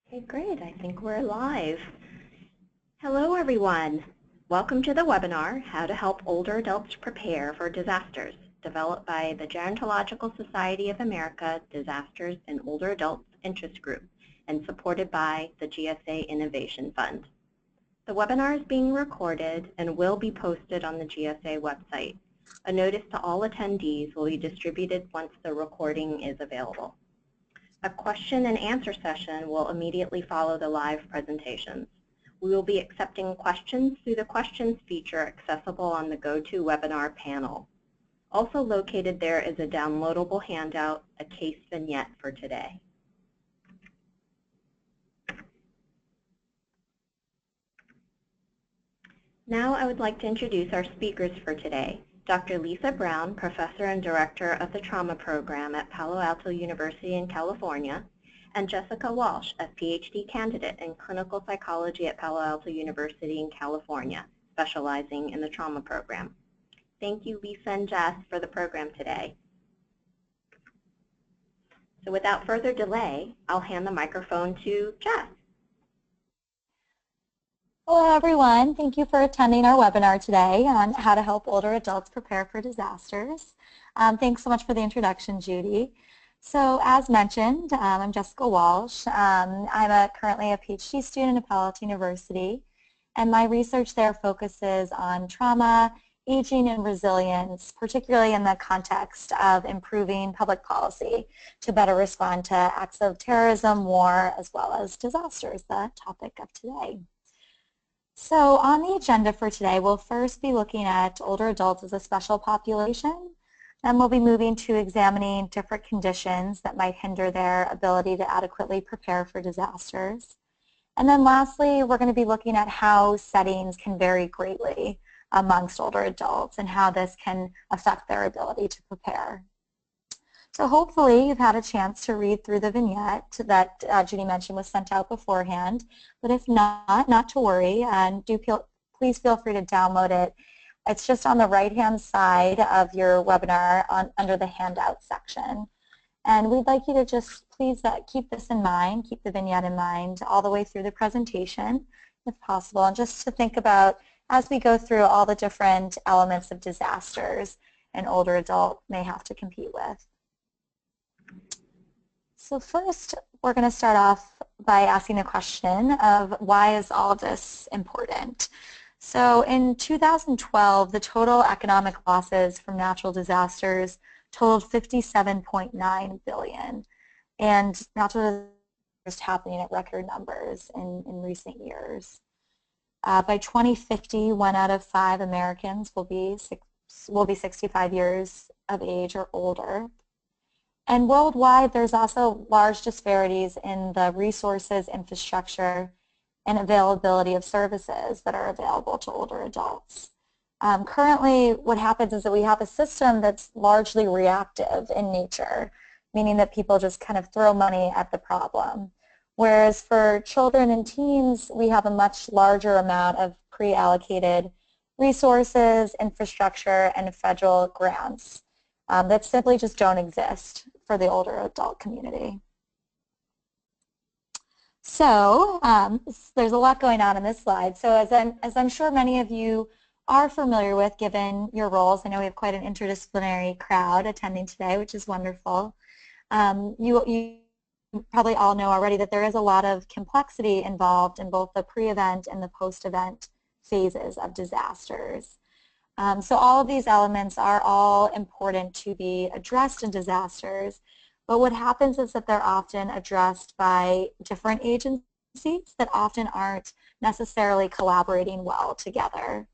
Okay, great. I think we're live. Hello, everyone. Welcome to the webinar, How to Help Older Adults Prepare for Disasters, developed by the Gerontological Society of America Disasters in Older Adults Interest Group and supported by the GSA Innovation Fund. The webinar is being recorded and will be posted on the GSA website. A notice to all attendees will be distributed once the recording is available. A question and answer session will immediately follow the live presentations. We will be accepting questions through the questions feature accessible on the GoToWebinar panel. Also located there is a downloadable handout, a case vignette for today. Now I would like to introduce our speakers for today. Dr. Lisa Brown, Professor and Director of the Trauma Program at Palo Alto University in California, and Jessica Walsh, a PhD candidate in Clinical Psychology at Palo Alto University in California, specializing in the Trauma Program. Thank you, Lisa and Jess, for the program today. So without further delay, I'll hand the microphone to Jess. Hello, everyone. Thank you for attending our webinar today on how to help older adults prepare for disasters. Thanks so much for the introduction, Judy. So as mentioned, I'm Jessica Walsh. I'm currently a PhD student at Palo Alto University, and my research there focuses on trauma, aging, and resilience, particularly in the context of improving public policy to better respond to acts of terrorism, war, as well as disasters, the topic of today. So on the agenda for today, we'll first be looking at older adults as a special population. Then we'll be moving to examining different conditions that might hinder their ability to adequately prepare for disasters. And then lastly, we're going to be looking at how settings can vary greatly amongst older adults and how this can affect their ability to prepare. So hopefully you've had a chance to read through the vignette that Judy mentioned was sent out beforehand. But if not to worry, and please feel free to download it. It's just on the right-hand side of your webinar under the handout section. And we'd like you to just please keep this in mind, keep the vignette in mind all the way through the presentation if possible, and just to think about as we go through all the different elements of disasters an older adult may have to compete with. So first, we're going to start off by asking the question of why is all of this important? So in 2012, the total economic losses from natural disasters totaled $57.9 billion, and natural disasters happening at record numbers in recent years. By 2050, 1 out of 5 Americans will be 65 years of age or older. And worldwide, there's also large disparities in the resources, infrastructure, and availability of services that are available to older adults. Currently, what happens is that we have a system that's largely reactive in nature, meaning that people just kind of throw money at the problem. Whereas for children and teens, we have a much larger amount of pre-allocated resources, infrastructure, and federal grants that simply just don't exist for the older adult community. So there's a lot going on in this slide. So as I'm sure many of you are familiar with, given your roles, I know we have quite an interdisciplinary crowd attending today, which is wonderful. You probably all know already that there is a lot of complexity involved in both the pre-event and the post-event phases of disasters. So all of these elements are all important to be addressed in disasters, but what happens is that they're often addressed by different agencies that often aren't necessarily collaborating well together.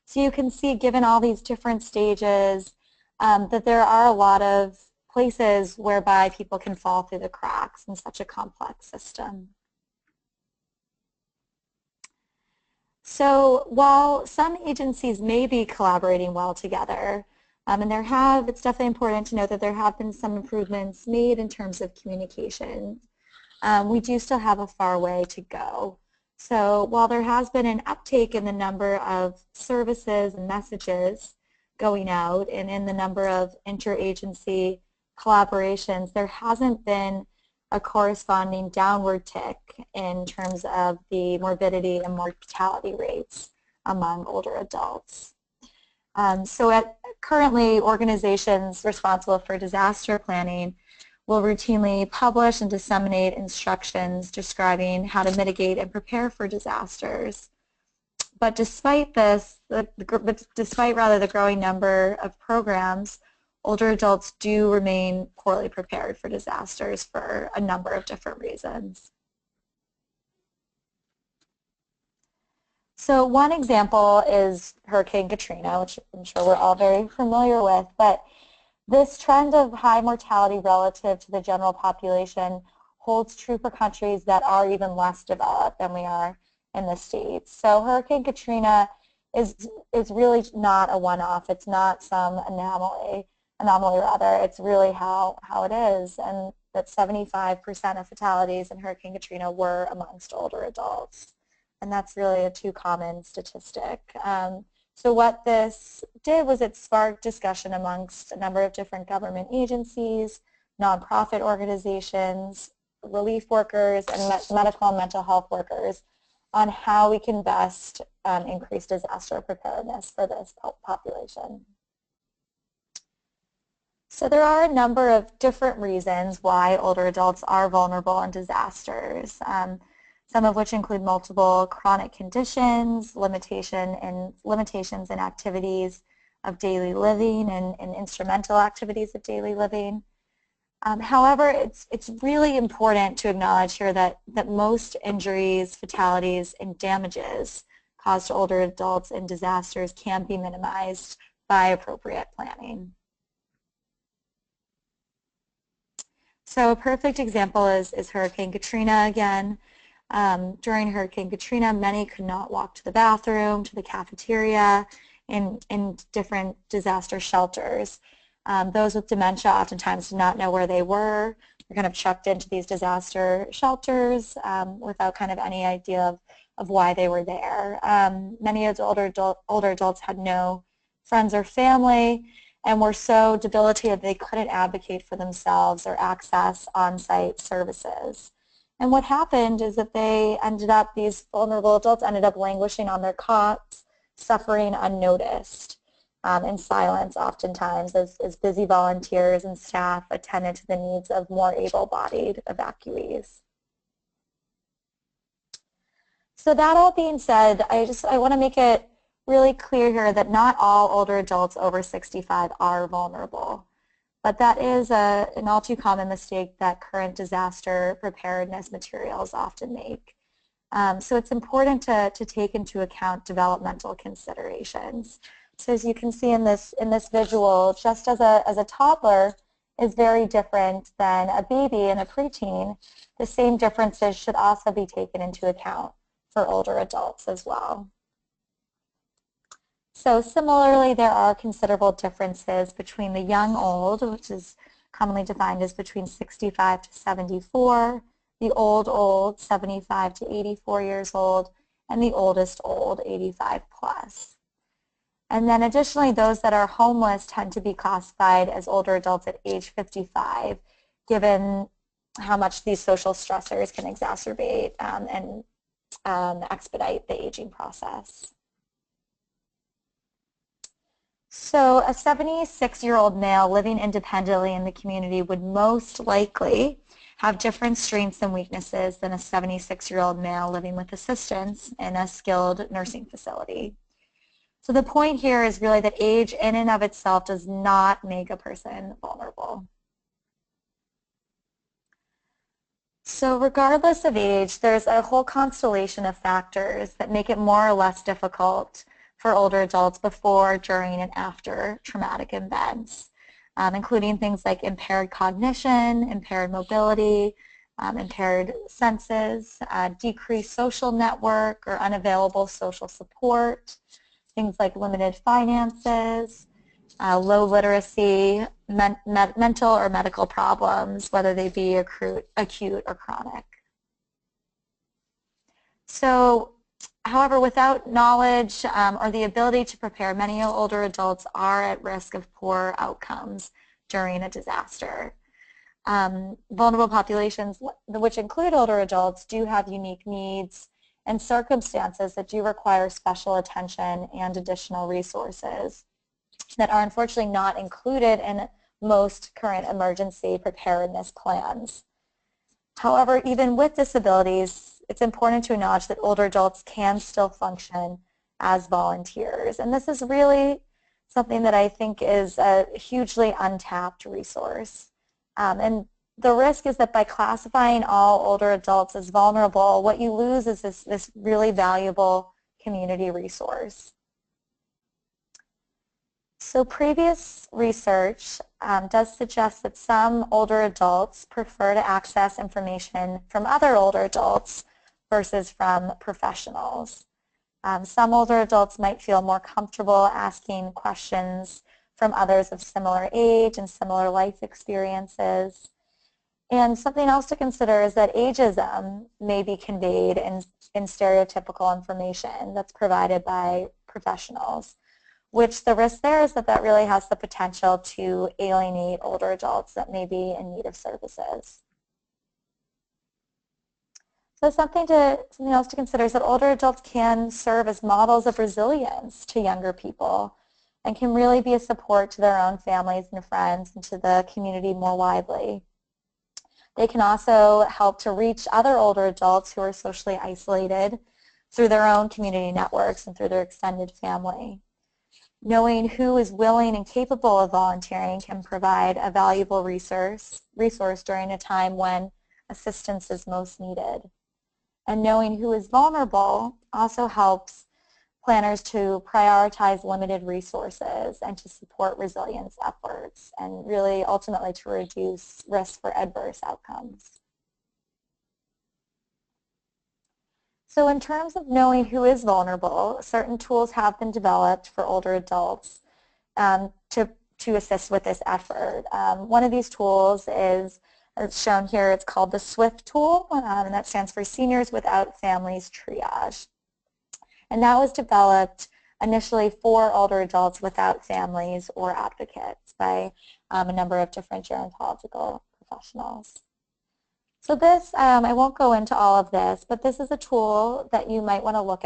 So you can see, given all these different stages, that there are a lot of places whereby people can fall through the cracks in such a complex system. So while some agencies may be collaborating well together, and it's definitely important to note that there have been some improvements made in terms of communication, we do still have a far way to go. So while there has been an uptake in the number of services and messages going out and in the number of interagency collaborations, there hasn't been a corresponding downward tick in terms of the morbidity and mortality rates among older adults. Currently, organizations responsible for disaster planning will routinely publish and disseminate instructions describing how to mitigate and prepare for disasters. But despite this, despite the growing number of programs, older adults do remain poorly prepared for disasters for a number of different reasons. So one example is Hurricane Katrina, which I'm sure we're all very familiar with, but this trend of high mortality relative to the general population holds true for countries that are even less developed than we are in the States. So Hurricane Katrina is really not a one-off. It's not some anomaly rather. It's really how it is, and that 75% of fatalities in Hurricane Katrina were amongst older adults. And that's really a too common statistic. So what this did was it sparked discussion amongst a number of different government agencies, nonprofit organizations, relief workers, and medical and mental health workers on how we can best increase disaster preparedness for this population. So there are a number of different reasons why older adults are vulnerable in disasters. Some of which include multiple chronic conditions, limitations in activities of daily living and instrumental activities of daily living. However, it's really important to acknowledge here that most injuries, fatalities, and damages caused to older adults in disasters can be minimized by appropriate planning. So a perfect example is Hurricane Katrina again. During Hurricane Katrina, many could not walk to the bathroom, to the cafeteria, in different disaster shelters. Those with dementia oftentimes did not know where they were. They're kind of chucked into these disaster shelters without kind of any idea of why they were there. Many of the older adults had no friends or family and were so debilitated they couldn't advocate for themselves or access on-site services. And what happened is that these vulnerable adults ended up languishing on their cots, suffering unnoticed, in silence oftentimes as busy volunteers and staff attended to the needs of more able-bodied evacuees. So that all being said, I want to make it really clear here that not all older adults over 65 are vulnerable. But that is an all too common mistake that current disaster preparedness materials often make. So it's important to take into account developmental considerations. So as you can see in this visual, just as a toddler is very different than a baby and a preteen, the same differences should also be taken into account for older adults as well. So similarly, there are considerable differences between the young old, which is commonly defined as between 65 to 74, the old, 75 to 84 years old, and the oldest old, 85 plus. And then additionally, those that are homeless tend to be classified as older adults at age 55, given how much these social stressors can exacerbate and expedite the aging process. So a 76-year-old male living independently in the community would most likely have different strengths and weaknesses than a 76-year-old male living with assistance in a skilled nursing facility. So the point here is really that age in and of itself does not make a person vulnerable. So regardless of age, there's a whole constellation of factors that make it more or less difficult for older adults before, during, and after traumatic events, including things like impaired cognition, impaired mobility, impaired senses, decreased social network or unavailable social support, things like limited finances, low literacy, mental or medical problems, whether they be acute or chronic. So, however, without knowledge or the ability to prepare, many older adults are at risk of poor outcomes during a disaster. Vulnerable populations, which include older adults, do have unique needs and circumstances that do require special attention and additional resources that are unfortunately not included in most current emergency preparedness plans. However, even with disabilities, it's important to acknowledge that older adults can still function as volunteers. And this is really something that I think is a hugely untapped resource. And the risk is that by classifying all older adults as vulnerable, what you lose is this really valuable community resource. So previous research does suggest that some older adults prefer to access information from other older adults versus from professionals. Some older adults might feel more comfortable asking questions from others of similar age and similar life experiences. And something else to consider is that ageism may be conveyed in stereotypical information that's provided by professionals, which the risk there is that that really has the potential to alienate older adults that may be in need of services. So something else to consider is that older adults can serve as models of resilience to younger people and can really be a support to their own families and friends and to the community more widely. They can also help to reach other older adults who are socially isolated through their own community networks and through their extended family. Knowing who is willing and capable of volunteering can provide a valuable resource during a time when assistance is most needed. And knowing who is vulnerable also helps planners to prioritize limited resources and to support resilience efforts and really ultimately to reduce risk for adverse outcomes. So in terms of knowing who is vulnerable, certain tools have been developed for older adults to assist with this effort. One of these tools is, as shown here, it's called the SWIFT tool, and that stands for Seniors Without Families Triage. And that was developed initially for older adults without families or advocates by a number of different gerontological professionals. So this, I won't go into all of this, but this is a tool that you might want to look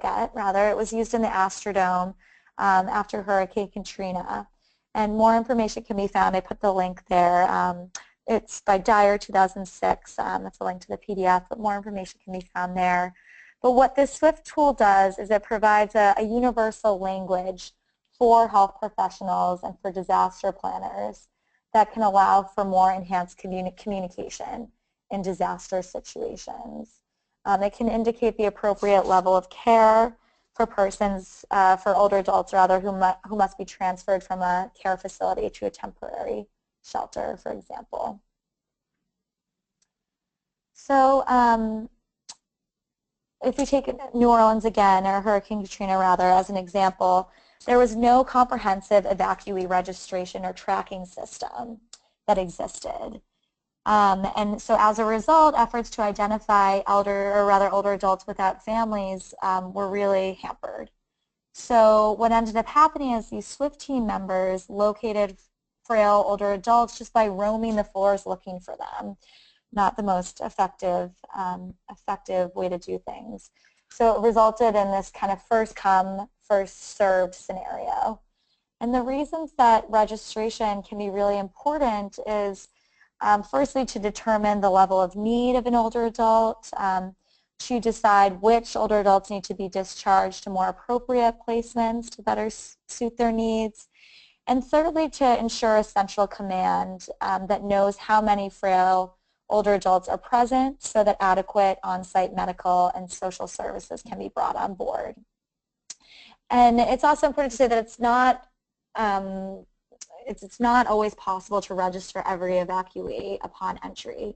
at. It was used in the Astrodome after Hurricane Katrina. And more information can be found. I put the link there. It's by Dyer 2006. That's a link to the PDF, but more information can be found there. But what this SWIFT tool does is it provides a universal language for health professionals and for disaster planners that can allow for more enhanced communication in disaster situations. It can indicate the appropriate level of care for persons, for older adults rather, who must be transferred from a care facility to a temporary shelter, for example. So if we take New Orleans again, or Hurricane Katrina rather, as an example, there was no comprehensive evacuee registration or tracking system that existed. And so as a result, efforts to identify older adults without families were really hampered. So what ended up happening is these SWIFT team members located frail older adults just by roaming the floors looking for them. Not the most effective way to do things. So it resulted in this kind of first come, first served scenario. And the reasons that registration can be really important is firstly to determine the level of need of an older adult, to decide which older adults need to be discharged to more appropriate placements to better suit their needs, and thirdly to ensure a central command that knows how many frail older adults are present so that adequate on-site medical and social services can be brought on board. And it's also important to say that it's not always possible to register every evacuee upon entry.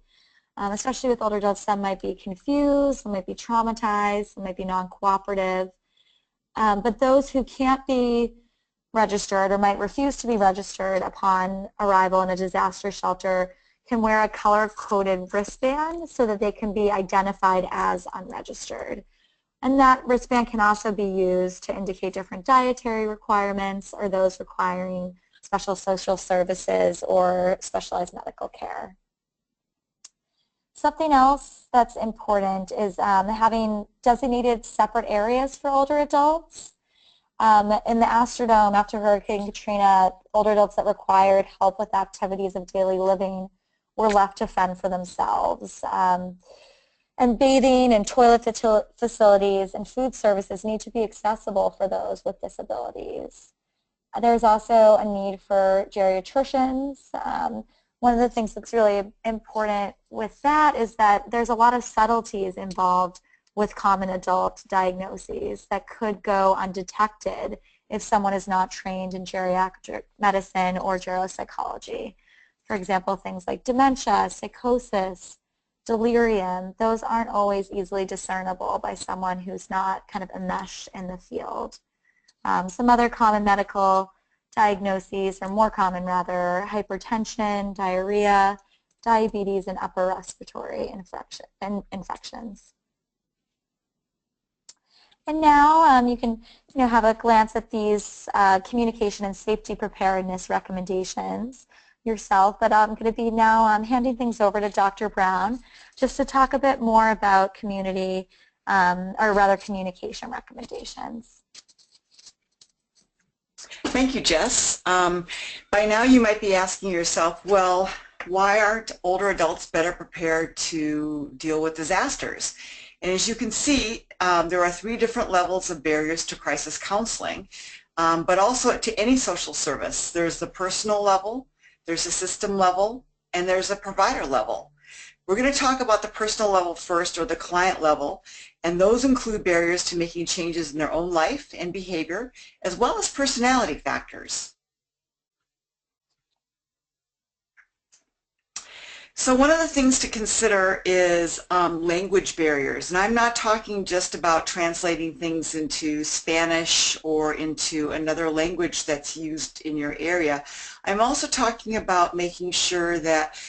Especially with older adults, some might be confused, some might be traumatized, some might be non-cooperative. But those who can't be registered or might refuse to be registered upon arrival in a disaster shelter can wear a color-coded wristband so that they can be identified as unregistered. And that wristband can also be used to indicate different dietary requirements or those requiring special social services or specialized medical care. Something else that's important is having designated separate areas for older adults. In the Astrodome, after Hurricane Katrina, older adults that required help with activities of daily living were left to fend for themselves. And bathing and toilet facilities and food services need to be accessible for those with disabilities. There's also a need for geriatricians. One of the things that's really important with that is that there's a lot of subtleties involved with common adult diagnoses that could go undetected if someone is not trained in geriatric medicine or geropsychology. For example, things like dementia, psychosis, delirium, those aren't always easily discernible by someone who's not kind of enmeshed in the field. Some other common medical diagnoses, or more common rather, hypertension, diarrhea, diabetes, and upper respiratory infections. And now you can have a glance at these communication and safety preparedness recommendations yourself, but I'm going to be now handing things over to Dr. Brown just to talk a bit more about community, or rather communication recommendations. Thank you, Jess. By now you might be asking yourself, well, why aren't older adults better prepared to deal with disasters? And as you can see, there are 3 different levels of barriers to crisis counseling, but also to any social service. There's the personal level, there's a system level, and there's a provider level. We're going to talk about the personal level first, or the client level, and those include barriers to making changes in their own life and behavior, as well as personality factors. So one of the things to consider is language barriers, and I'm not talking just about translating things into Spanish or into another language that's used in your area. I'm also talking about making sure that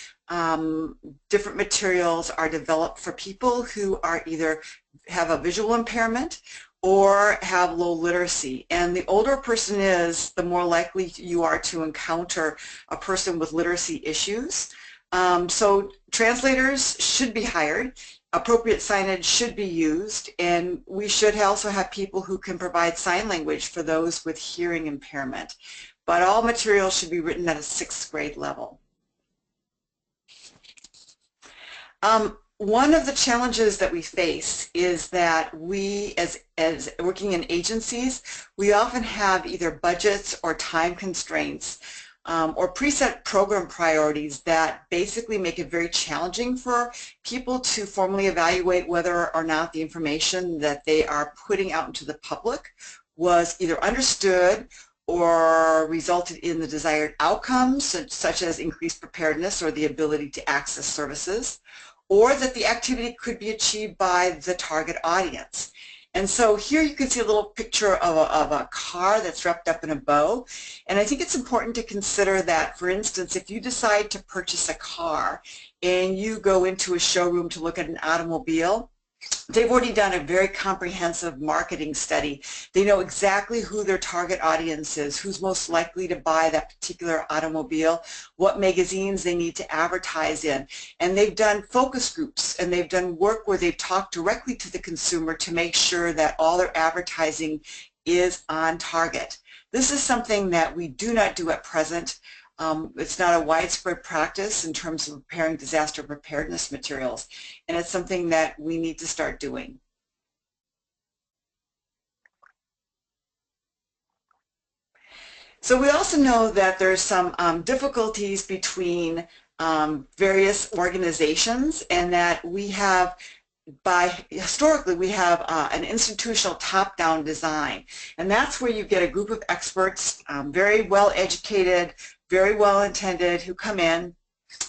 different materials are developed for people who are either have a visual impairment or have low literacy. And the older a person is, the more likely you are to encounter a person with literacy issues. So translators should be hired, appropriate signage should be used, and we should also have people who can provide sign language for those with hearing impairment. But all materials should be written at a 6th grade level. One of the challenges that we face is that we, as working in agencies, we often have either budgets or time constraints or preset program priorities that basically make it very challenging for people to formally evaluate whether or not the information that they are putting out into the public was either understood or resulted in the desired outcomes, such as increased preparedness or the ability to access services, or that the activity could be achieved by the target audience. And so here you can see a little picture of a car that's wrapped up in a bow. And I think it's important to consider that, for instance, if you decide to purchase a car and you go into a showroom to look at an automobile, they've already done a very comprehensive marketing study. They know exactly who their target audience is, who's most likely to buy that particular automobile, what magazines they need to advertise in. And they've done focus groups, and they've done work where they've talked directly to the consumer to make sure that all their advertising is on target. This is something that we do not do at present. It's not a widespread practice in terms of preparing disaster preparedness materials, and it's something that we need to start doing. So we also know that there's some difficulties between various organizations, and that we have historically we have an institutional top-down design, and that's where you get a group of experts, very well educated, very well intended, who come in.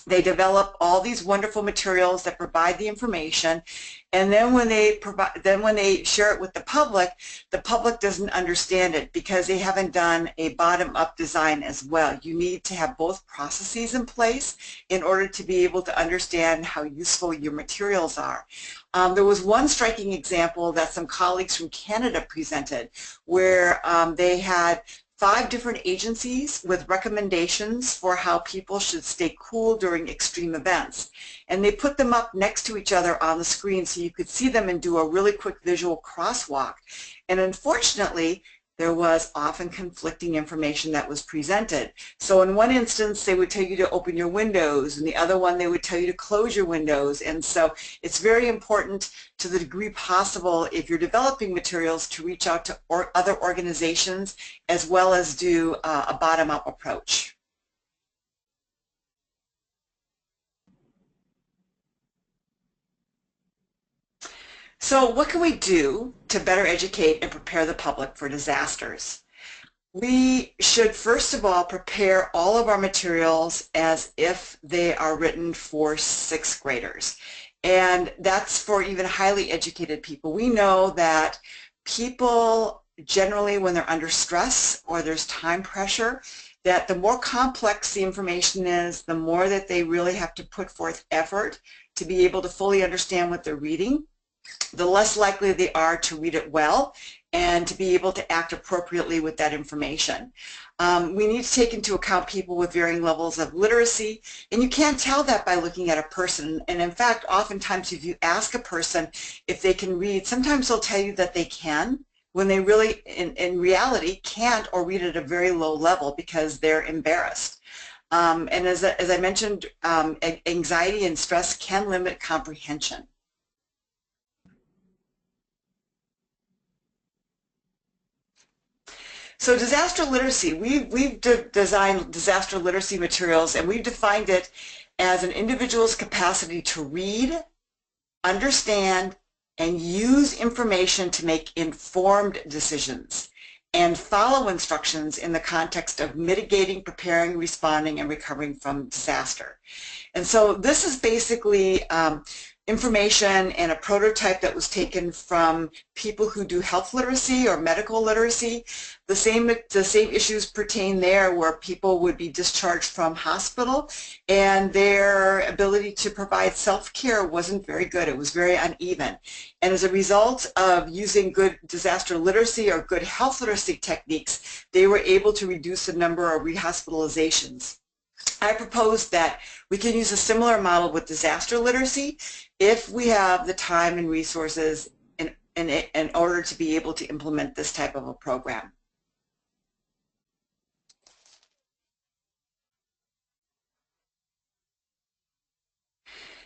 They develop all these wonderful materials that provide the information, and then when they share it with the public doesn't understand it because they haven't done a bottom-up design as well. You need to have both processes in place in order to be able to understand how useful your materials are. There was one striking example that some colleagues from Canada presented where they had 5 different agencies with recommendations for how people should stay cool during extreme events. And they put them up next to each other on the screen so you could see them and do a really quick visual crosswalk. And unfortunately, there was often conflicting information that was presented. So in one instance, they would tell you to open your windows, and the other one, they would tell you to close your windows. And so it's very important, to the degree possible, if you're developing materials, to reach out to other organizations as well as do a bottom-up approach. So what can we do to better educate and prepare the public for disasters? We should first of all prepare all of our materials as if they are written for 6th graders. And that's for even highly educated people. We know that people generally, when they're under stress or there's time pressure, that the more complex the information is, the more that they really have to put forth effort to be able to fully understand what they're reading, the less likely they are to read it well and to be able to act appropriately with that information. We need to take into account people with varying levels of literacy, and you can't tell that by looking at a person. And in fact, oftentimes if you ask a person if they can read, sometimes they'll tell you that they can, when they really, in reality, can't or read at a very low level because they're embarrassed. And as I mentioned, anxiety and stress can limit comprehension. So disaster literacy, we've designed disaster literacy materials, and we've defined it as an individual's capacity to read, understand, and use information to make informed decisions and follow instructions in the context of mitigating, preparing, responding, and recovering from disaster. And so this is basically information and a prototype that was taken from people who do health literacy or medical literacy. The same issues pertain there, where people would be discharged from hospital and their ability to provide self-care wasn't very good. It was very uneven. And as a result of using good disaster literacy or good health literacy techniques, they were able to reduce the number of rehospitalizations. I propose that we can use a similar model with disaster literacy if we have the time and resources in order to be able to implement this type of a program.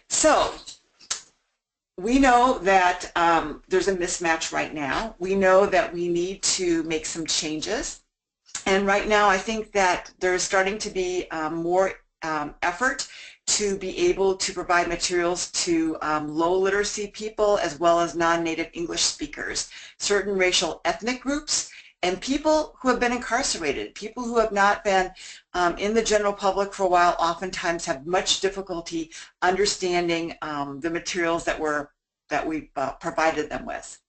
So we know that there's a mismatch right now. We know that we need to make some changes. And right now, I think that there's starting to be more effort to be able to provide materials to low literacy people as well as non-native English speakers, certain racial ethnic groups, and people who have been incarcerated. People who have not been in the general public for a while oftentimes have much difficulty understanding the materials that we provided them with.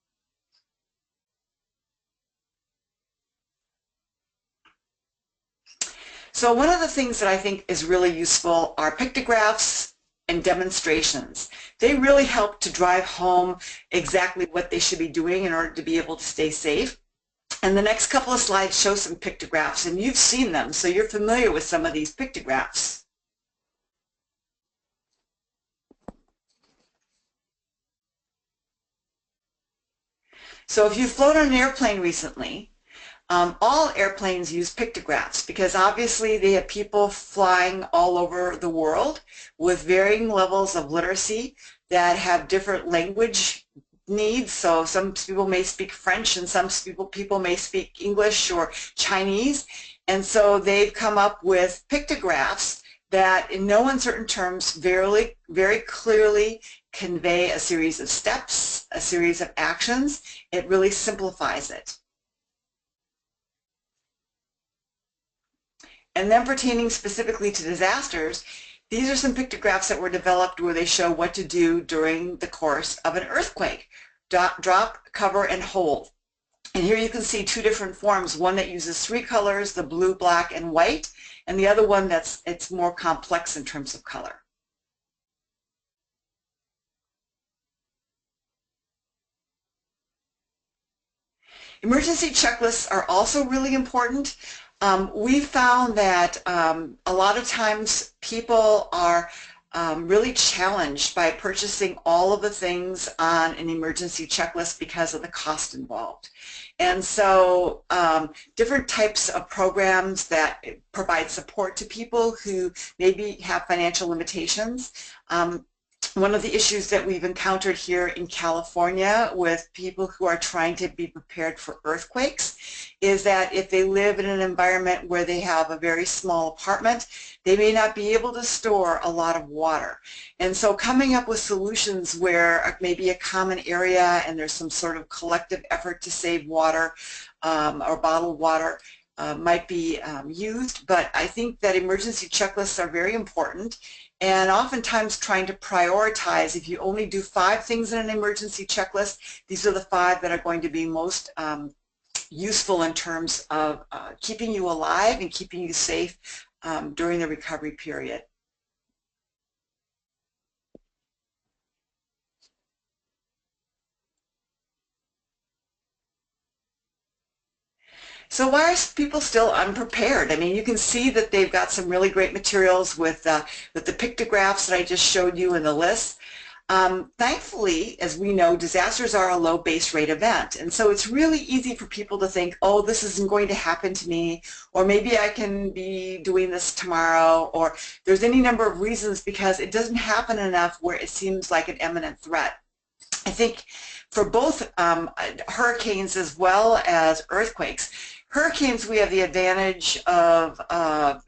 So one of the things that I think is really useful are pictographs and demonstrations. They really help to drive home exactly what they should be doing in order to be able to stay safe. And the next couple of slides show some pictographs, and you've seen them, so you're familiar with some of these pictographs. So if you've flown on an airplane recently, all airplanes use pictographs because obviously they have people flying all over the world with varying levels of literacy that have different language needs. So some people may speak French and some people may speak English or Chinese. And so they've come up with pictographs that in no uncertain terms very clearly convey a series of steps, a series of actions. It really simplifies it. And then pertaining specifically to disasters, these are some pictographs that were developed where they show what to do during the course of an earthquake. Drop, cover, and hold. And here you can see two different forms, one that uses 3 colors, the blue, black, and white, and the other one it's more complex in terms of color. Emergency checklists are also really important. We found that a lot of times people are really challenged by purchasing all of the things on an emergency checklist because of the cost involved. And so different types of programs that provide support to people who maybe have financial limitations. One of the issues that we've encountered here in California with people who are trying to be prepared for earthquakes is that if they live in an environment where they have a very small apartment, they may not be able to store a lot of water. And so coming up with solutions where maybe a common area and there's some sort of collective effort to save water or bottled water might be used. But I think that emergency checklists are very important. And oftentimes trying to prioritize, if you only do 5 things in an emergency checklist, these are the 5 that are going to be most useful in terms of keeping you alive and keeping you safe during the recovery period. So why are people still unprepared? I mean, you can see that they've got some really great materials with the pictographs that I just showed you in the list. Thankfully, as we know, disasters are a low base rate event, and so it's really easy for people to think, oh, this isn't going to happen to me, or maybe I can be doing this tomorrow, or there's any number of reasons because it doesn't happen enough where it seems like an imminent threat. I think for both hurricanes as well as earthquakes, hurricanes, we have the advantage of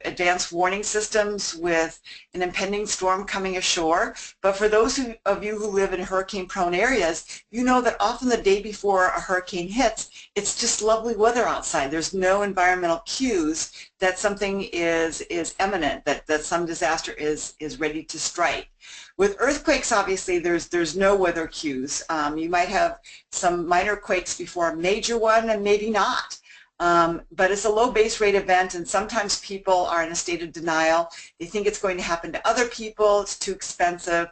advanced warning systems with an impending storm coming ashore. But for those of you who live in hurricane-prone areas, you know that often the day before a hurricane hits, it's just lovely weather outside. There's no environmental cues that something is imminent, that some disaster is ready to strike. With earthquakes, obviously, there's no weather cues. You might have some minor quakes before a major one, and maybe not. But it's a low base rate event, and sometimes people are in a state of denial. They think it's going to happen to other people. It's too expensive.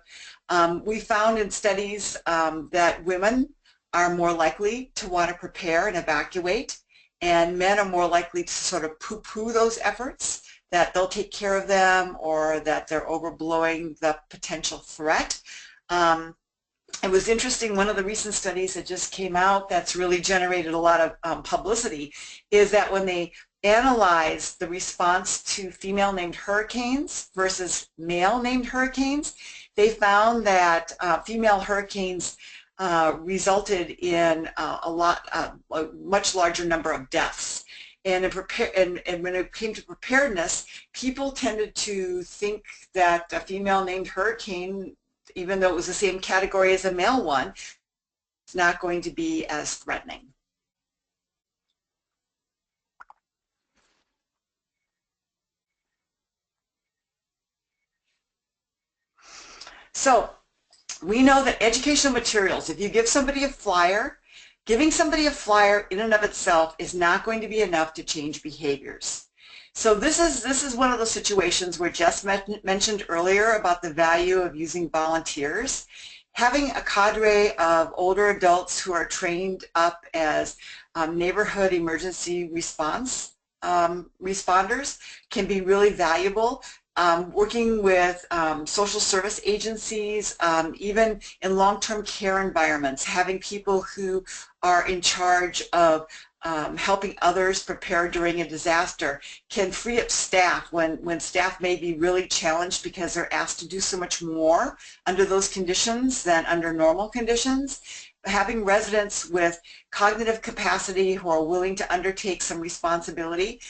We found in studies that women are more likely to want to prepare and evacuate, and men are more likely to sort of poo-poo those efforts, that they'll take care of them or that they're overblowing the potential threat. It was interesting, one of the recent studies that just came out that's really generated a lot of publicity is that when they analyzed the response to female named hurricanes versus male named hurricanes, they found that female hurricanes resulted in a much larger number of deaths. And when it came to preparedness, people tended to think that a female named hurricane, even though it was the same category as a male one, it's not going to be as threatening. So we know that educational materials, if you give somebody a flyer, giving somebody a flyer in and of itself is not going to be enough to change behaviors. So this is one of those situations where Jess mentioned earlier about the value of using volunteers. Having a cadre of older adults who are trained up as neighborhood emergency response responders can be really valuable. Working with social service agencies, even in long-term care environments, having people who are in charge of helping others prepare during a disaster can free up staff when staff may be really challenged because they're asked to do so much more under those conditions than under normal conditions. Having residents with cognitive capacity who are willing to undertake some responsibility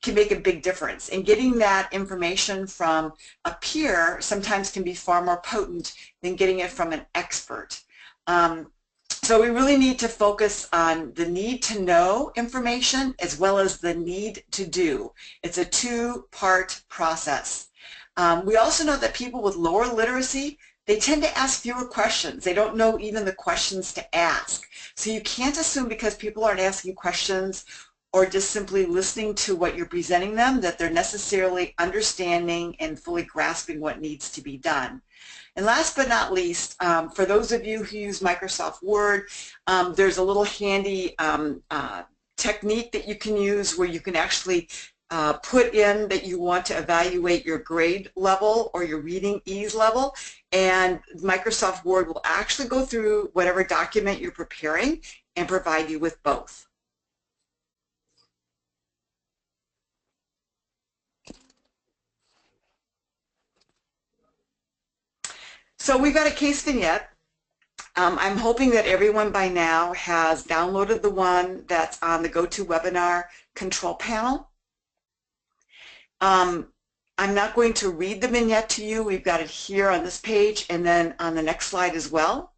can make a big difference. And getting that information from a peer sometimes can be far more potent than getting it from an expert. So we really need to focus on the need to know information as well as the need to do. It's a two-part process. We also know that people with lower literacy, they tend to ask fewer questions. They don't know even the questions to ask. So you can't assume because people aren't asking questions or just simply listening to what you're presenting them, that they're necessarily understanding and fully grasping what needs to be done. And last but not least, for those of you who use Microsoft Word, there's a little handy technique that you can use where you can actually put in that you want to evaluate your grade level or your reading ease level, and Microsoft Word will actually go through whatever document you're preparing and provide you with both. So we've got a case vignette. I'm hoping that everyone by now has downloaded the one that's on the GoToWebinar control panel. I'm not going to read the vignette to you. We've got it here on this page and then on the next slide as well.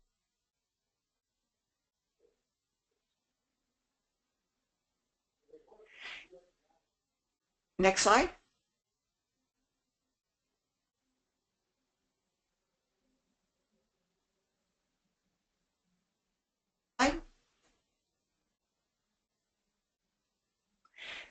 Next slide.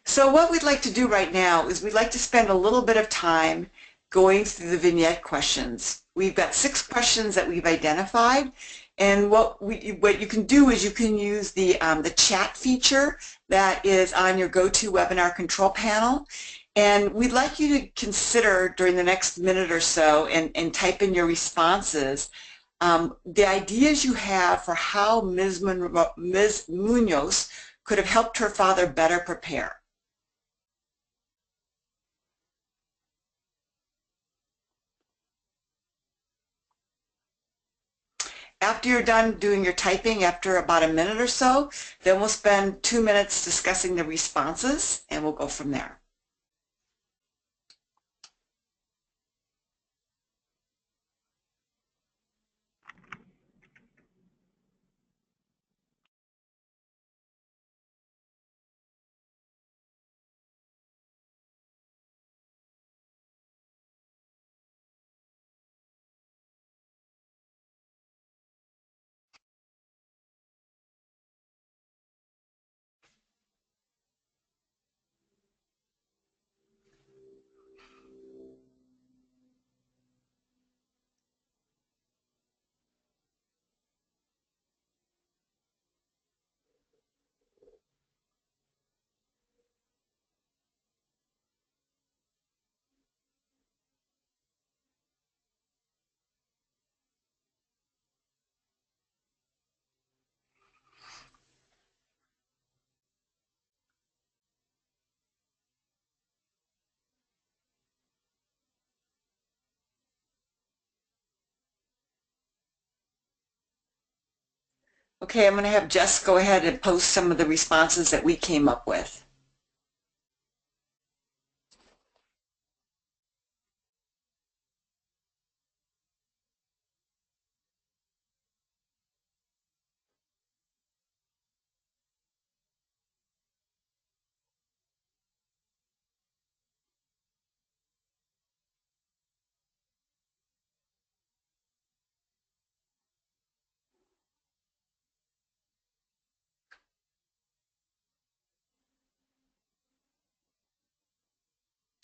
So what we'd like to do right now is we'd like to spend a little bit of time going through the vignette questions. We've got 6 questions that we've identified, and what you can do is you can use the chat feature that is on your GoToWebinar control panel, and we'd like you to consider during the next minute or so and type in your responses the ideas you have for how Ms. Munoz could have helped her father better prepare. After you're done doing your typing, after about a minute or so, then we'll spend 2 minutes discussing the responses, and we'll go from there. Okay, I'm going to have Jess go ahead and post some of the responses that we came up with.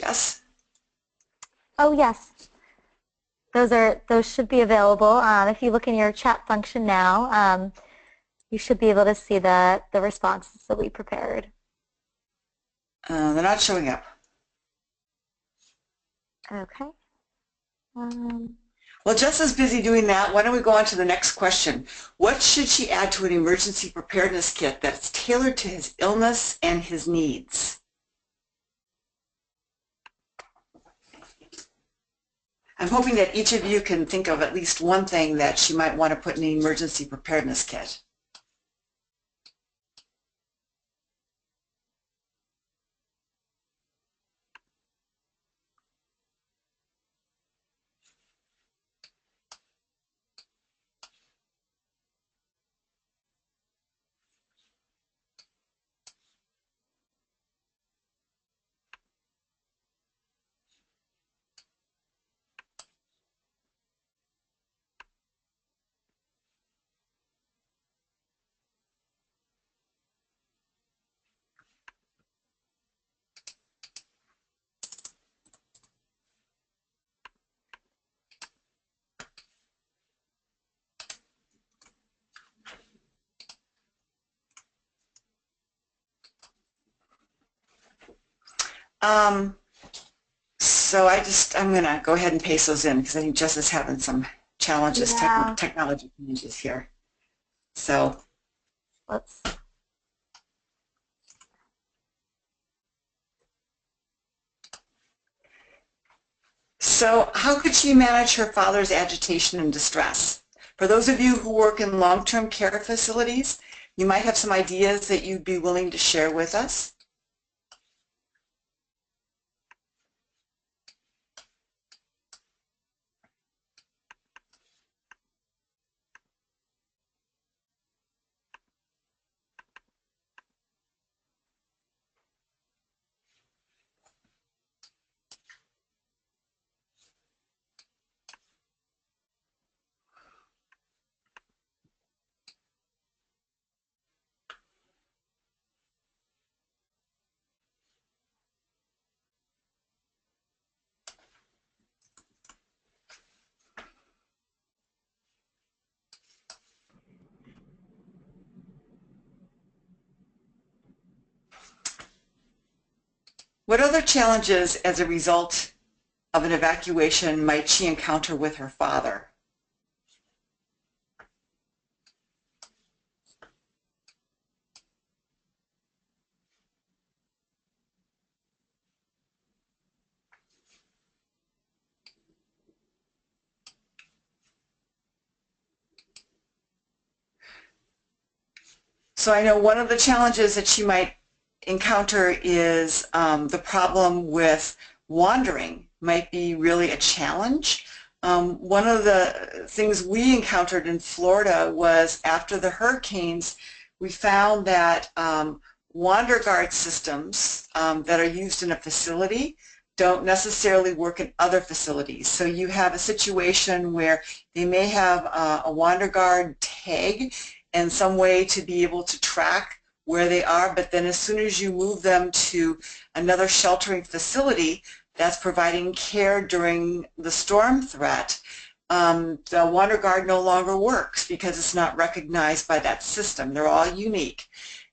Yes? Oh, yes. Those should be available. If you look in your chat function now, you should be able to see the responses that we prepared. They're not showing up. Okay. Well, Jess is busy doing that. Why don't we go on to the next question? What should she add to an emergency preparedness kit that's tailored to his illness and his needs? I'm hoping that each of you can think of at least one thing that she might want to put in the emergency preparedness kit. So I'm going to go ahead and paste those in because I think Jess is having some challenges, technology challenges here. So let's. So how could she manage her father's agitation and distress? For those of you who work in long-term care facilities, you might have some ideas that you'd be willing to share with us. What other challenges as a result of an evacuation might she encounter with her father? So I know one of the challenges that she might encounter is the problem with wandering might be really a challenge. One of the things we encountered in Florida was after the hurricanes, we found that wander guard systems that are used in a facility don't necessarily work in other facilities. So you have a situation where they may have a wander guard tag and some way to be able to track where they are, but then as soon as you move them to another sheltering facility that's providing care during the storm threat, the wander guard no longer works because it's not recognized by that system. They're all unique.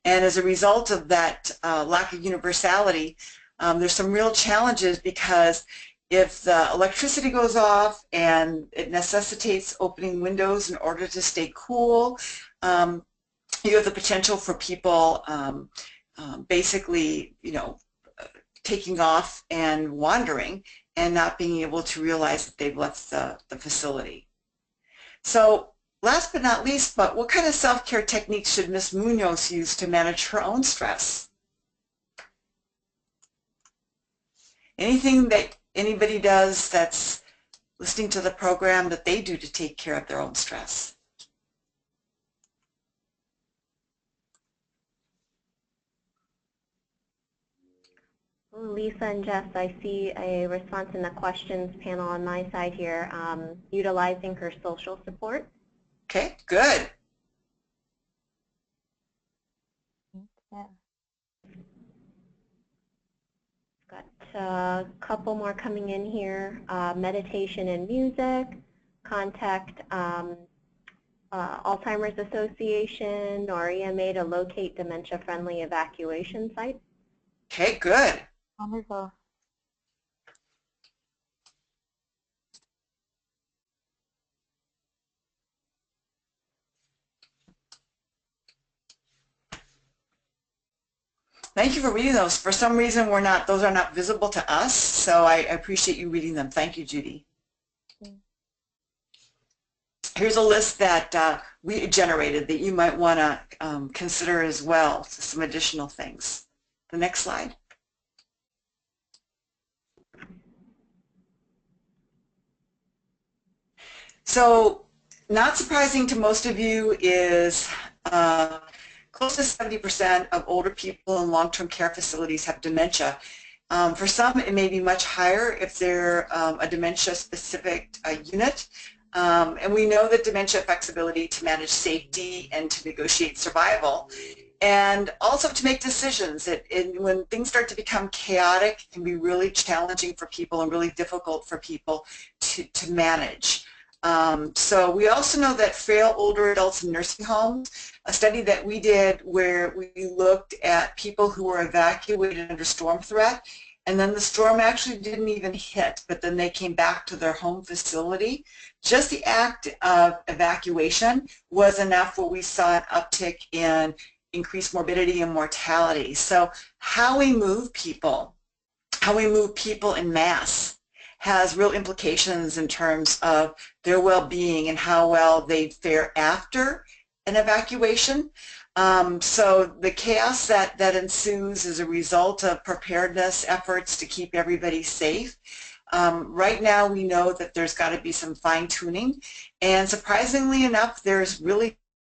And as a result of that lack of universality, there's some real challenges because if the electricity goes off and it necessitates opening windows in order to stay cool, you have the potential for people basically, taking off and wandering and not being able to realize that they've left the facility. So last but not least, but what kind of self-care techniques should Ms. Munoz use to manage her own stress? Anything that anybody does that's listening to the program that they do to take care of their own stress? Lisa and Jess, I see a response in the questions panel on my side here, utilizing her social support. Okay, good. Yeah. Got a couple more coming in here. Meditation and music, contact Alzheimer's Association or EMA to locate dementia-friendly evacuation sites. Okay, good. Wonderful. Thank you for reading those. For some reason, those are not visible to us, so I appreciate you reading them. Thank you, Judy. Here's a list that we generated that you might want to consider as well, some additional things. The next slide. So, not surprising to most of you is close to 70% of older people in long-term care facilities have dementia. For some, it may be much higher if they're a dementia-specific unit. And we know that dementia affects ability to manage safety and to negotiate survival, and also to make decisions. When things start to become chaotic, it can be really challenging for people and really difficult for people to manage. So we also know that frail older adults in nursing homes, a study that we did where we looked at people who were evacuated under storm threat, and then the storm actually didn't even hit, but then they came back to their home facility. Just the act of evacuation was enough where we saw an uptick in increased morbidity and mortality. So how we move people in mass has real implications in terms of their well-being and how well they fare after an evacuation. So the chaos that ensues as a result of preparedness efforts to keep everybody safe. Right now we know that there's got to be some fine-tuning, and surprisingly enough there's really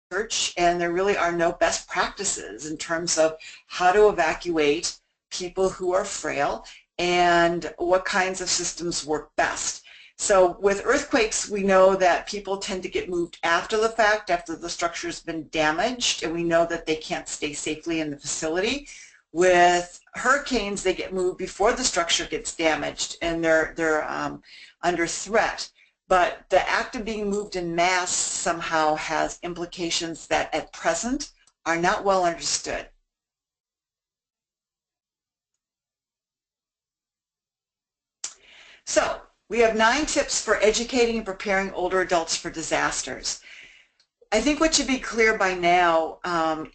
research and there really are no best practices in terms of how to evacuate people who are frail and what kinds of systems work best. So with earthquakes, we know that people tend to get moved after the fact, after the structure's been damaged, and we know that they can't stay safely in the facility. With hurricanes, they get moved before the structure gets damaged and they're under threat. But the act of being moved in mass somehow has implications that at present are not well understood. So we have 9 tips for educating and preparing older adults for disasters. I think what should be clear by now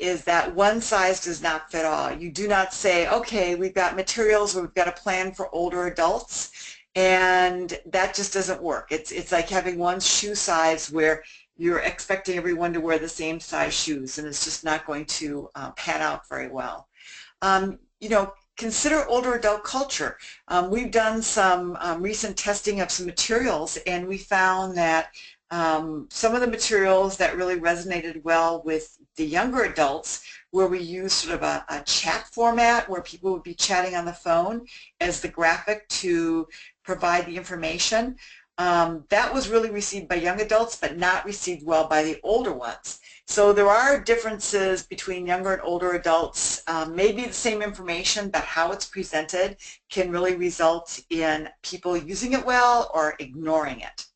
is that one size does not fit all. You do not say, okay, we've got materials, we've got a plan for older adults, and that just doesn't work. It's like having one shoe size where you're expecting everyone to wear the same size shoes, and it's just not going to pan out very well. You know, consider older adult culture. We've done some recent testing of some materials, and we found that some of the materials that really resonated well with the younger adults, where we used sort of a chat format where people would be chatting on the phone as the graphic to provide the information. That was really received by young adults, but not received well by the older ones. So there are differences between younger and older adults. Maybe the same information, but how it's presented can really result in people using it well or ignoring it.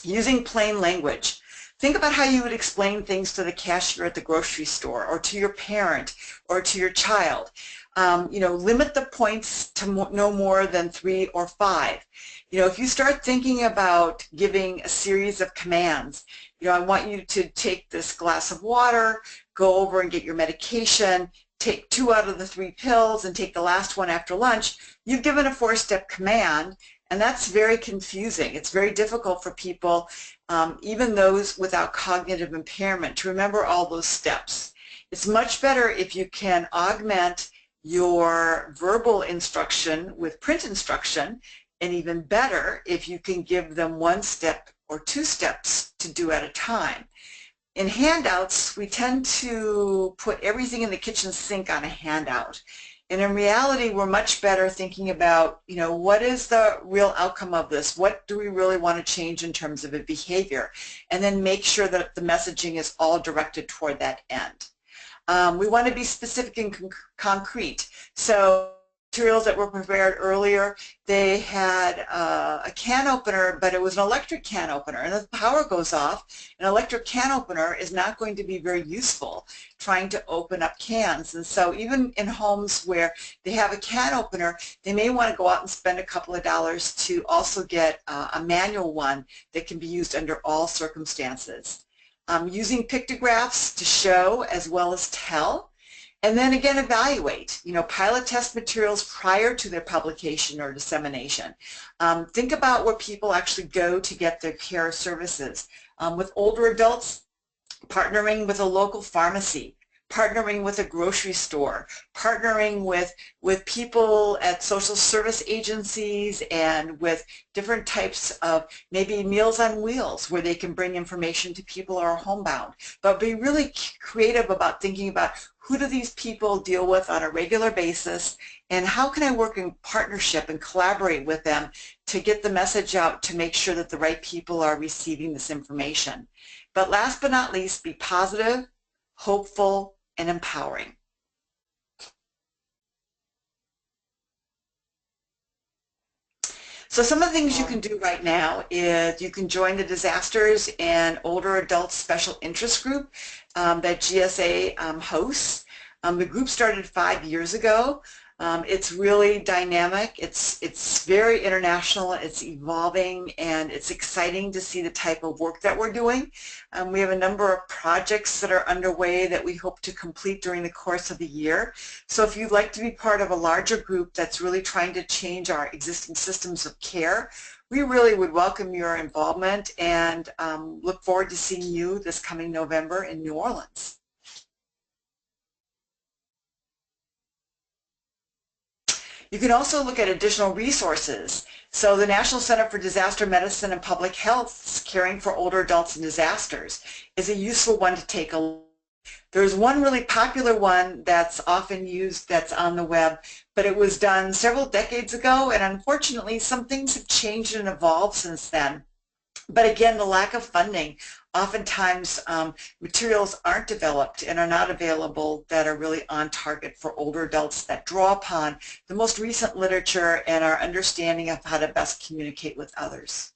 Using plain language. Think about how you would explain things to the cashier at the grocery store, or to your parent, or to your child. You know, limit the points to no more than 3 or 5. You know, if you start thinking about giving a series of commands, you know, I want you to take this glass of water, go over and get your medication, take 2 out of the 3 pills, and take the last one after lunch. You've given a 4-step command, and that's very confusing. It's very difficult for people, even those without cognitive impairment, to remember all those steps. It's much better if you can augment your verbal instruction with print instruction, and even better if you can give them 1 step or 2 steps to do at a time. In handouts, we tend to put everything in the kitchen sink on a handout. And in reality, we're much better thinking about, you know, what is the real outcome of this? What do we really want to change in terms of a behavior? And then make sure that the messaging is all directed toward that end. We want to be specific and concrete. So materials that were prepared earlier, they had a can opener, but it was an electric can opener. And if the power goes off, an electric can opener is not going to be very useful trying to open up cans. And so even in homes where they have a can opener, they may want to go out and spend a couple of dollars to also get a manual one that can be used under all circumstances. Using pictographs to show as well as tell. And then again, evaluate. You know, pilot test materials prior to their publication or dissemination. Think about where people actually go to get their care services. With older adults, partnering with a local pharmacy, partnering with a grocery store, partnering with people at social service agencies, and with different types of maybe Meals on Wheels where they can bring information to people who are homebound. But be really creative about thinking about who do these people deal with on a regular basis, and how can I work in partnership and collaborate with them to get the message out to make sure that the right people are receiving this information. But last but not least, be positive, hopeful, and empowering. So some of the things you can do right now is you can join the Disasters and Older Adults Special Interest Group that GSA hosts. The group started 5 years ago. It's really dynamic, it's very international, it's evolving, and it's exciting to see the type of work that we're doing. We have a number of projects that are underway that we hope to complete during the course of the year. So if you'd like to be part of a larger group that's really trying to change our existing systems of care, we really would welcome your involvement and look forward to seeing you this coming November in New Orleans. You can also look at additional resources. So the National Center for Disaster Medicine and Public Health's Caring for Older Adults in Disasters is a useful one to take a look. There's one really popular one that's often used that's on the web, but it was done several decades ago, and unfortunately some things have changed and evolved since then. But again, the lack of funding, oftentimes materials aren't developed and are not available that are really on target for older adults that draw upon the most recent literature and our understanding of how to best communicate with others.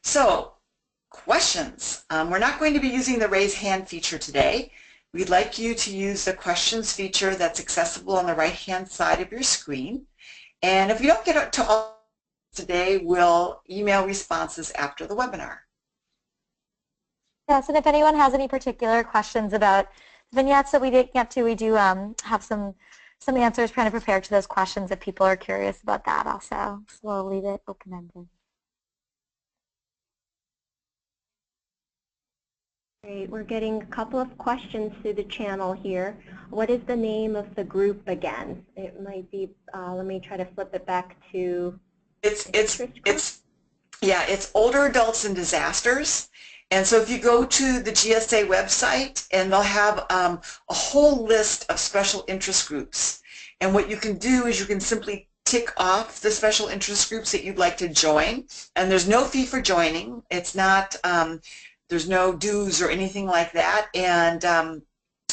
So, questions. We're not going to be using the raise hand feature today. We'd like you to use the questions feature that's accessible on the right-hand side of your screen. And if you don't get to all today, we'll email responses after the webinar. Yes, and if anyone has any particular questions about vignettes that we didn't get to, we do have some answers trying to prepare to those questions if people are curious about that also. So we'll leave it open-ended. Great. We're getting a couple of questions through the channel here. What is the name of the group again? It might be, let me try to flip it back to... It's Older Adults in Disasters. And so if you go to the GSA website, and they'll have a whole list of special interest groups. And what you can do is you can simply tick off the special interest groups that you'd like to join. And there's no fee for joining. It's not... there's no dues or anything like that, and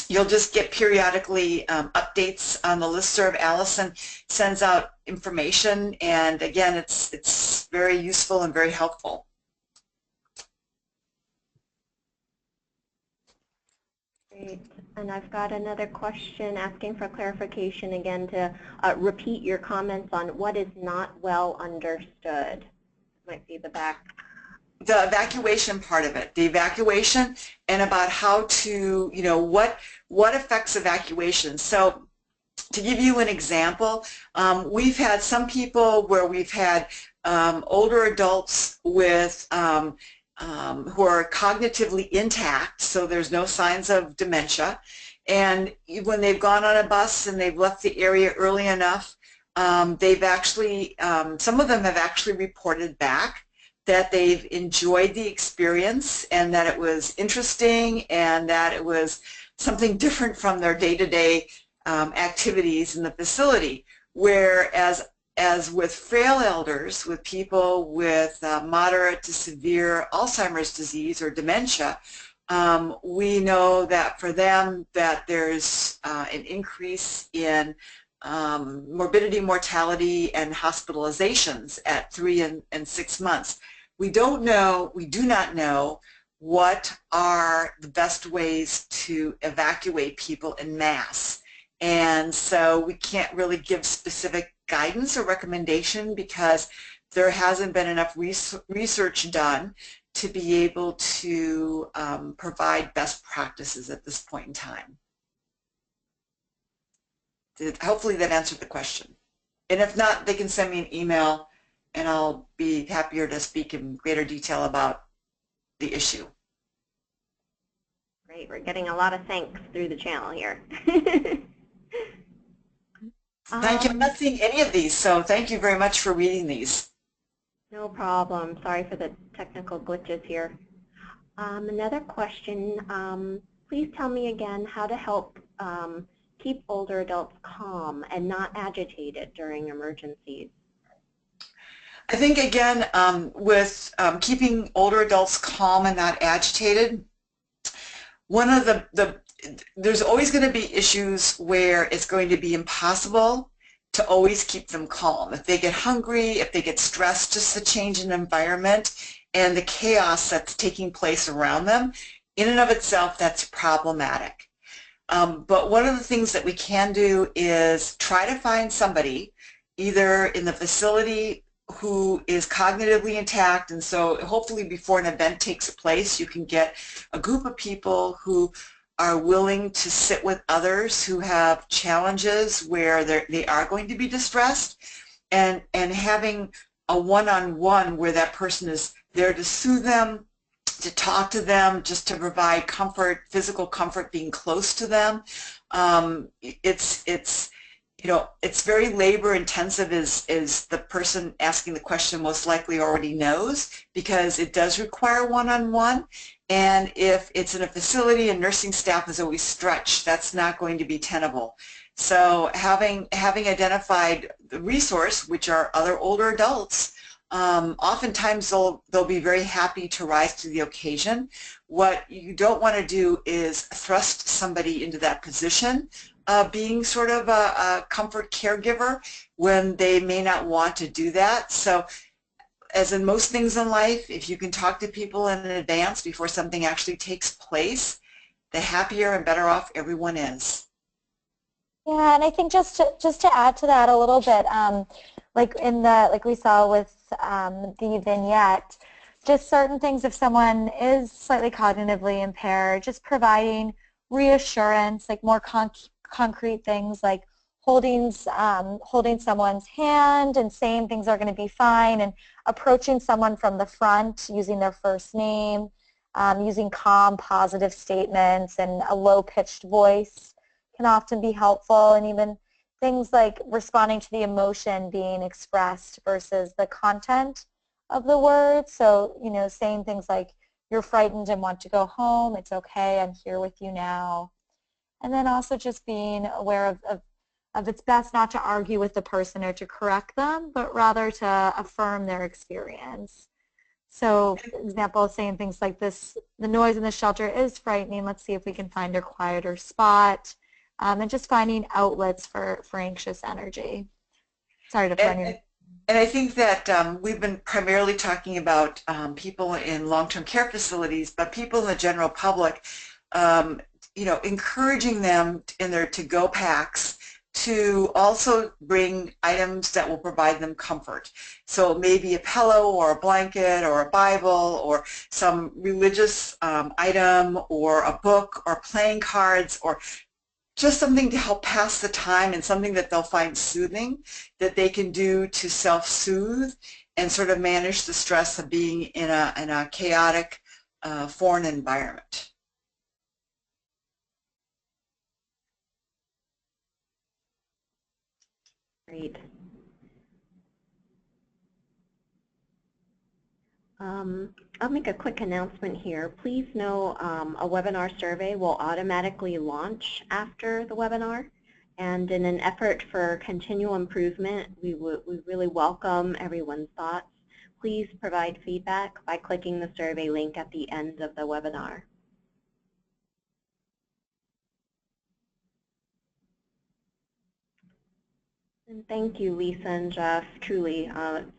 you'll just get periodically updates on the listserv. Allison sends out information, and again, it's very useful and very helpful. Great. And I've got another question asking for clarification again to repeat your comments on what is not well understood. Might be the back. The evacuation part of it, the evacuation, and about how to, what affects evacuation. So to give you an example, we've had some people where we've had older adults with who are cognitively intact, so there's no signs of dementia, and when they've gone on a bus and they've left the area early enough, they've actually, some of them have actually reported back that they've enjoyed the experience and that it was interesting and that it was something different from their day-to-day activities in the facility. Whereas with frail elders, with people with moderate to severe Alzheimer's disease or dementia, we know that for them that there's an increase in morbidity, mortality, and hospitalizations at 3 and 6 months. We do not know what are the best ways to evacuate people en masse. And so we can't really give specific guidance or recommendation because there hasn't been enough research done to be able to provide best practices at this point in time. Hopefully that answered the question. And if not, they can send me an email and I'll be happier to speak in greater detail about the issue. Great, we're getting a lot of thanks through the channel here. Thank you. I'm not seeing any of these, so thank you very much for reading these. No problem. Sorry for the technical glitches here. Another question, please tell me again how to help keep older adults calm and not agitated during emergencies. I think, again, with keeping older adults calm and not agitated, one of there's always going to be issues where it's going to be impossible to always keep them calm. If they get hungry, if they get stressed, just the change in environment and the chaos that's taking place around them, in and of itself, that's problematic. But one of the things that we can do is try to find somebody either in the facility who is cognitively intact, and so hopefully before an event takes place you can get a group of people who are willing to sit with others who have challenges where they are going to be distressed, and having a one-on-one where that person is there to soothe them, to talk to them, just to provide comfort, physical comfort, being close to them. It's very labor intensive, is the person asking the question most likely already knows, because it does require one-on-one. And if it's in a facility and nursing staff is always stretched, that's not going to be tenable. So having identified the resource, which are other older adults, oftentimes they'll be very happy to rise to the occasion. What you don't want to do is thrust somebody into that position, being sort of a comfort caregiver when they may not want to do that. So as in most things in life, if you can talk to people in advance before something actually takes place, the happier and better off everyone is. Yeah, and I think just to add to that a little bit, like we saw with the vignette, just certain things, if someone is slightly cognitively impaired, just providing reassurance, like more concrete things like holding someone's hand and saying things are going to be fine, and approaching someone from the front using their first name, using calm, positive statements and a low-pitched voice can often be helpful, and even things like responding to the emotion being expressed versus the content of the words. So, saying things like, you're frightened and want to go home, it's okay, I'm here with you now. And then also just being aware of it's best not to argue with the person or to correct them, but rather to affirm their experience. So, for example, saying things like this, the noise in the shelter is frightening, let's see if we can find a quieter spot, and just finding outlets for anxious energy. Sorry to run you. And I think that we've been primarily talking about people in long-term care facilities, but people in the general public, encouraging them in their to-go packs to also bring items that will provide them comfort. So maybe a pillow or a blanket or a Bible or some religious item or a book or playing cards, or just something to help pass the time and something that they'll find soothing that they can do to self-soothe and sort of manage the stress of being in a chaotic foreign environment. Great. I'll make a quick announcement here. Please know a webinar survey will automatically launch after the webinar, and in an effort for continual improvement, we really welcome everyone's thoughts. Please provide feedback by clicking the survey link at the end of the webinar. And thank you, Lisa and Jeff, truly,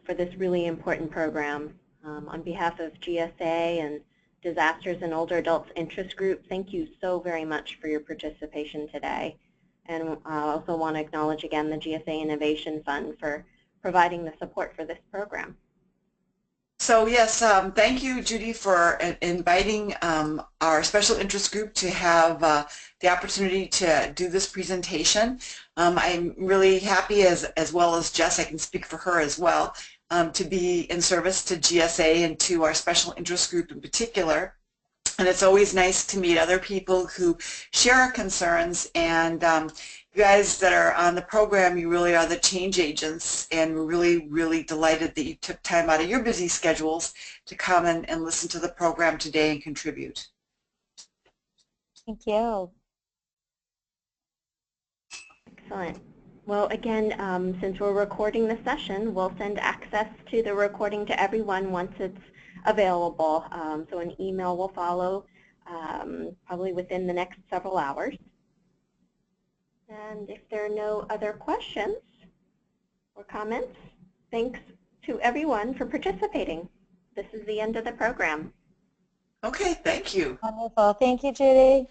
for this really important program. On behalf of GSA and Disasters in Older Adults Interest Group, thank you so very much for your participation today. And I also want to acknowledge again the GSA Innovation Fund for providing the support for this program. So yes, thank you, Judy, for inviting our special interest group to have the opportunity to do this presentation. I'm really happy, as well as Jess, I can speak for her as well, to be in service to GSA and to our special interest group in particular. And it's always nice to meet other people who share our concerns, and you guys that are on the program, you really are the change agents, and we're really, really delighted that you took time out of your busy schedules to come and listen to the program today and contribute. Thank you. Excellent. Well, again, since we're recording the session, we'll send access to the recording to everyone once it's available. So an email will follow probably within the next several hours. And if there are no other questions, or comments? Thanks to everyone for participating. This is the end of the program. Okay, thank you. Wonderful. Thank you, Judy.